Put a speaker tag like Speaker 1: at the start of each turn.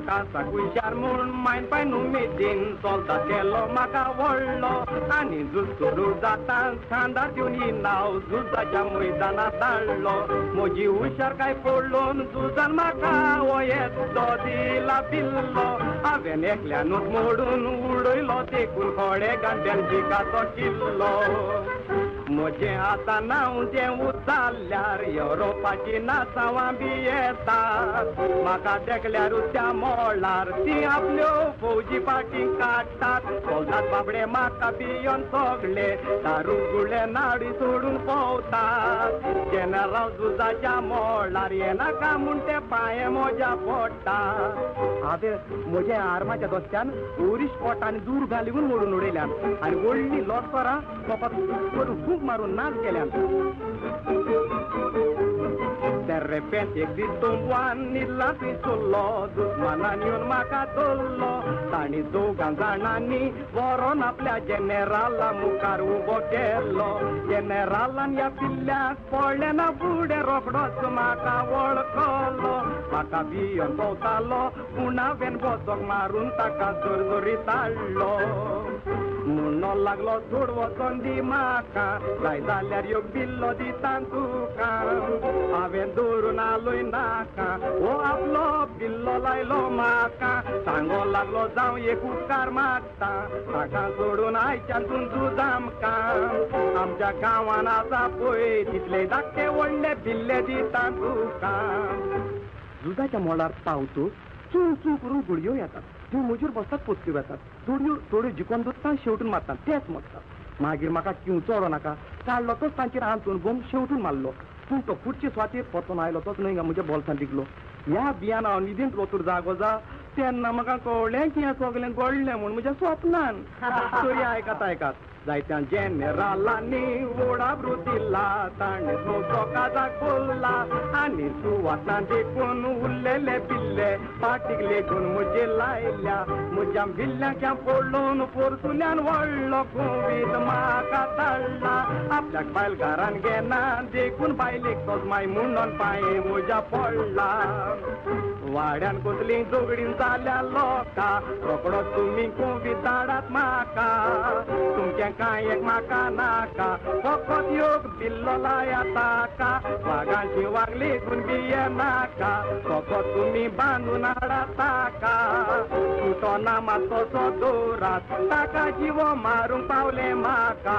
Speaker 1: म्हाका साकुशार म्हूण मायन पाय नुमीदीन चलता केलो म्हाका व्हडलो आनी झूज सुरू जाता खांदार दिवन नांव झुजाच्या मैदानात धाडलो म्हजी हुशार काय पडलोन झुजान म्हाका हो येतो दिला पिल्लो हांवें एकल्यानूच मोडून उडयलो देखून खोडे गांठ्यांची कातो किल्लो म्हजें आतां नांव जें उचाल्ल्यार युरोपाची नाचावां बी येतात म्हाका देखल्यारूच त्या मोळार ती आपल्यो फौजी पाटी काडटात सोल्दात बाबडे म्हाका भियोन सगळे दारू गुळे नाडी सोडून पोवतात जनरल झुजाच्या मोळार येनाका म्हूण ते पांये म्हज्या पोटात हांवें म्हज्या आर्माच्या दोस्त्यान ओरीश पोटांनी दूर घालून मोडून उडयल्यान आनी व्हडली लोटकरां करून खूब मारून नाच केल्यान De repente existe nilla पिचुल्लो दुस्मानान येवन म्हाका धरलो तांणी दोगां जाणांनी व्हरोन आपल्या जेनेराला मुखार उबो केलो जेनेरालान ह्या पिल्ल्याक पडले ना फुडें रोखडोच म्हाका वळखलो म्हाका भियोन भोंवतालो पूण हांवें बोचोक मारून ताका जोरजोरीत हाडलो म्हणो लागलो सोड वचोन दी म्हाका जाय जाल्यार योग बिल्लो दिता तुका हांवें दवरून आलोय नाका हो आपलो बिल्लो लायलो म्हाका सांगो लागलो जावं एक उपकार मागता ताका सोडून आयच्यान तूं झूज आमकां आमच्या गांवांत आसा पळय तितले धाकटे व्हडले बिल्ले दिता तुका झुजाच्या मोळार पावतूच चूं चूं करून गुडयो येतात त्यो म्हजेर बसतात पोचल्यो येतात थोड्यो जिकोन दोत्ता शेवटून मारतात तेच मोडटात मागीर म्हाका किंव चोरो नाका काडलो तोच तांचेर हांतून बोम शेवटून मारलो पूण तो फुडचे स्वातेर परतून आयलो तोच न्हय म्हज्या बोल्सांत दिगलो ह्या बियान हांव निदेंत वचून जागो जा तेन्ना म्हाका कळ्ळें की हें सगळें घडलें म्हूण म्हज्या स्वप्नान तरी आयकात जायत्या जेनेरालांनी ओडाब्रू दिला ताणें तो काजाक बोल्ला आनी सुवातां देखून उरलेले पिल्ले पाटीक लेगून म्हजे लायल्या म्हज्या बिल्ल्याच्या पडलोन परतुल्यान व्हडलो कोवीद म्हाका धाडला आपल्याक बायलगारान घेना देखून बायलेक तोच माय म्हणून पांये म्हज्या पडला वाड्यान कसली झगडीं जाल्या लोका रोकडो तुमी कोवीद धाडात म्हाका तुमचें कांय एक म्हाका नाका फकत योग बिल्लो लाया ताका वागांची वागली गुण बिये नाका फकत तुमी बांदून हाडा ताका तुटो ना मातसो दोरात ताका जिवो मारूंक पावले म्हाका